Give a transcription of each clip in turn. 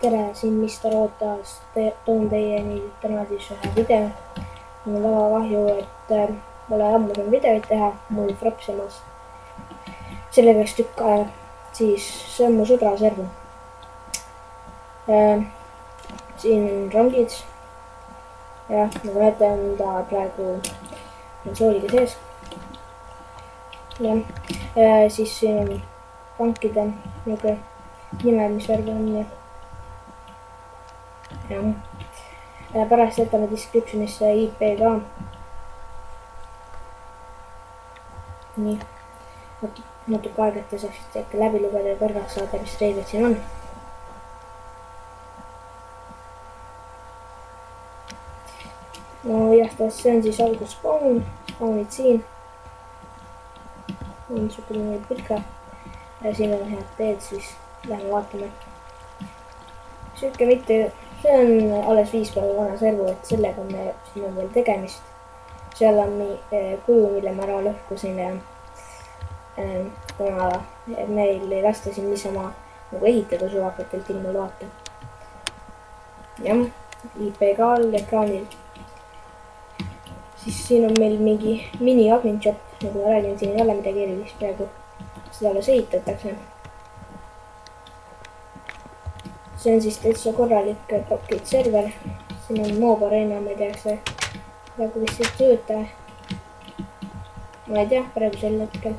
tere, siin Mr. Ootas, toon teieni täna siis ühe video. Mul on väga kahju, et pole ammu saanud videoid teha, mul frapsimas. Selle peaks tükk aega, siis see on mu sõbra server. Siin on rongid. Jah, nagu näete, on ta praegu konsooliga sees. Jah, siis siin on pankide niisugune nimed, mis värv on ja pärast jätame descriptionisse IP ka. Nii, natuke aega, et te saaksite ikka läbi lugeda ja kõrvalt saada, mis reeglid siin on. No igatahes see on siis algus spawn, spawnid siin. On niisugune pilka ja siin on head teed, siis lähme vaatame. Siuke mitte, see on alles 5 päeva vana servu, et sellega siin on veel tegemist. Seal on kuju, mille ma ära lõhkusin, kuna meil ei lasta siin niisama nagu ehitada suvakatelt ilma loata. Jah, IP ka all ekraanil. Siis siin on meil mingi mini admin shop, nagu ma räägin, siin ei ole midagi erilist praegu. Seda alles ehitatakse. See on siis täitsa korralik pakid server. Siin on Mob Arena, ma ei tea, kas see praegu vist ei tööta. Ma ei tea, praegu sel hetkel.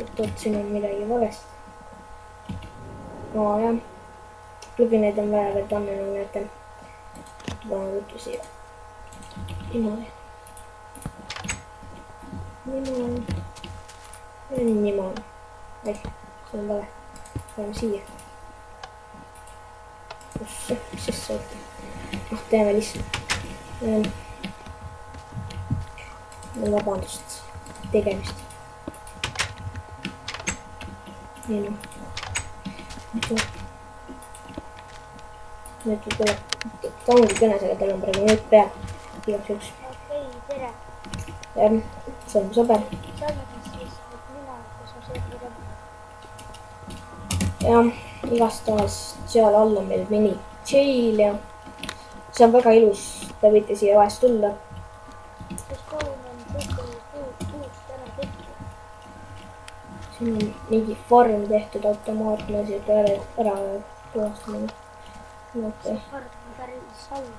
Et siin on midagi valesti. No jah, plugineid on vaja veel panna, nagu näete. Panen võttu siia. Niimoodi. Niimoodi. Ei, see on vale. Paneme siia. Mis siis saab? Noh, teeme lihtsalt. Vabandust tegemist. Nii noh. Nüüd tuleb, ta ongi kõnes, aga tal on praegu nüüd peal. Igaks juks. Okei, tere. Jah, see on mu sõber. Salgis siis, et mina, kus on see video. Jah, igastahes seal all on meil mini jail ja see on väga ilus, te võite siia vahest tulla. Kus kolm on kuus täna tehtud. Siin on mingi farm tehtud automaatne, siuke ära puhastamine. See farm on päris halb.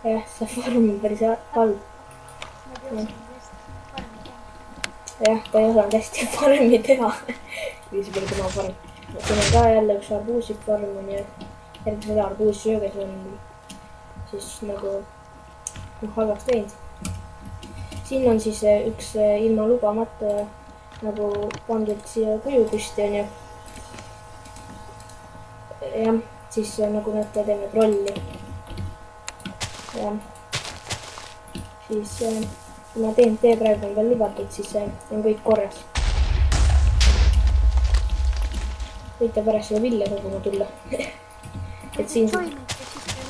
Jah, see farm on päris halb. Ma tean, et farmi teha. Jah, ta ei osanud hästi farmi teha. Või see pole tema farm. Siin on ka jälle üks arbuusik farm on ja järgmisel arbuussööges on siis nagu halvaks teinud. Siin on siis üks ilma lubamata nagu pandud siia kuju püsti on ja jah, siis nagu näete, teeme trolli. Jah, siis kuna TNT praegu on veel lubatud, siis on kõik korras. Võite pärast seda vilja koguma tulla. Et siin Toimite, siis te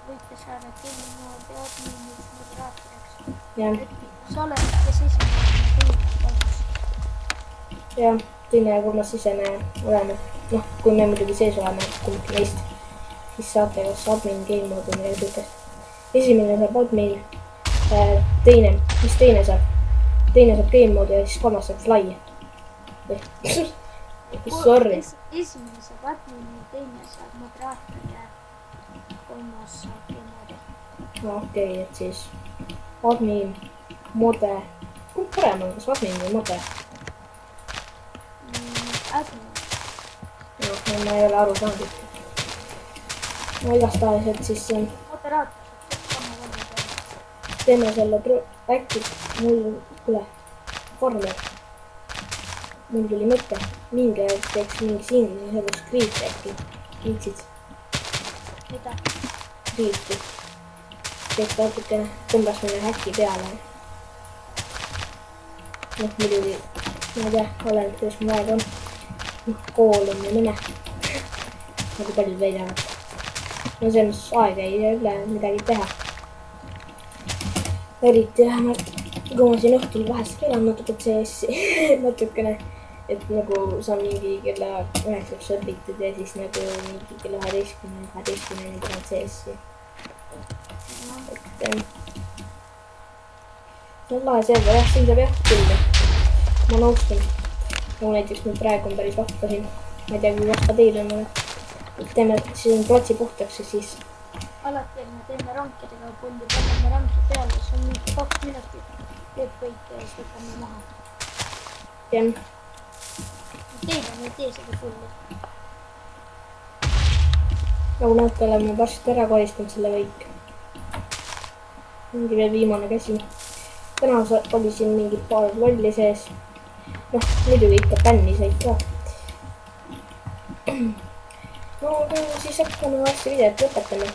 võite saada teemmoodi adminid moderaatoriks. jah, Sa oled kes esimene teine kolmas. jah, teine ja kolmas siseneja oleme. Noh, kui me muidugi sees oleme, kumbki neist, siis saate kas admin game moodi midagi tükast. Esimene saab admin, teine, mis teine saab? Teine saab game moodi ja siis kolmas saab fly. Sorry. Esimene saab admini, teine saab moderaatori ja kolmas saab teemmoodi. No okei, et siis admin, mode. Kumb parem on, kas admin või mode? Admin. No, ma ei ole aru saanud. No igastahes, et siis Moderaator saab sama välja teha. teeme selle äkki mul, kuule, farmer. Mul tuli mõte, mingi teeks mingis inglise sõnus kriisi äkki, viitsid, Mida? kriisi. Teeks natukene, tõmbas meile häkki peale. Noh, muidugi, ma ei tea, olen, kuidas mu aeg on. Noh, kool on ja mine. Nagu paljud väidavad. No selles aeg ei üle midagi teha. Eriti vähemalt, kui ma siin õhtul vahest keelan natuke CS-i, natukene. et nagu sa mingi kella 9-ks õpitud ja siis nagu mingi kella 12-ni paned CS-i. et see on lahe server jah, siin saab jah küll. ma nõustun. nagu näiteks nüüd praegu on päris vahva siin. ma ei tea, kui vahva teil on, aga teeme siin platsi puhtaks ja siis. alati me teeme rankidega pulli, paneme ranki peale, siis on mingi 2 minutit. Teeb kõik ja siis võtame maha. jah. Teile ei tee seda pulli. nagu näete, oleme varsti ära koristanud selle kõik. mingi veel viimane käsi. täna oli siin mingi paar lolli sees. noh, muidugi ikka bänni said ka. no aga siis hakkame varsti videot lõpetama.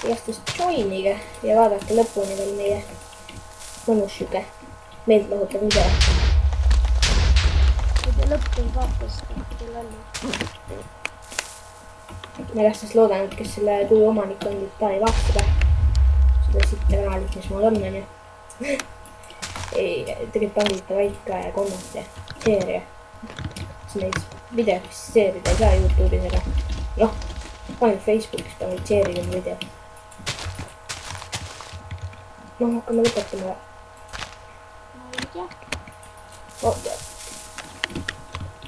igastest joinige ja vaadake lõpuni veel meie mõnus siuke meeltlahutav video. kui te lõppu ei vaata, siis te lolli. ma igastest loodan, et kes selle tuu omanik on, et ta ei vaata seda sitta kanalit, mis mul on, onju. ei, tegelikult pangita vaika ja kommata seeria. siis neid videod seerida ei saa Youtube'is, aga noh, ainult Facebookis pannud seerida video. noh, hakkame lõpetama. ma ei tea. oota.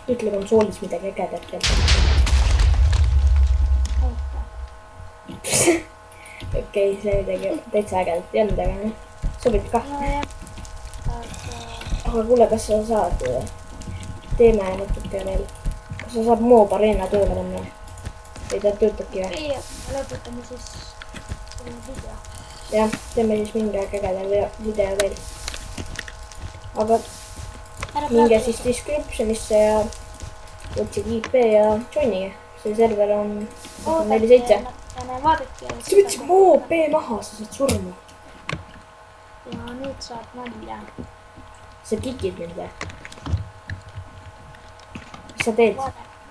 ütle konsoolis midagi ägedat veel. oota. okei, see midagi täitsa ägedat ei olnud, aga noh, sobib kah. nojah, aga kuule, kas sa saad, teeme natuke veel, kas sa saad Moob Arena tööle panna? või ta töötabki või? ei, lõpetame siis selle video. jah, teeme siis mingi aeg ägeda video veel. aga minge siis descriptionisse ja otsige IP ja joinige. see server on 47. vaadake. sa võtsid Moob B maha, sa saad surma. ja nüüd saad nalja. sa kikid mind või? mis sa teed?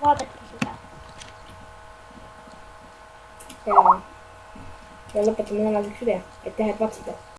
vaadake seda. ja lõpetame tänaseks video. aitäh, et vaatasid.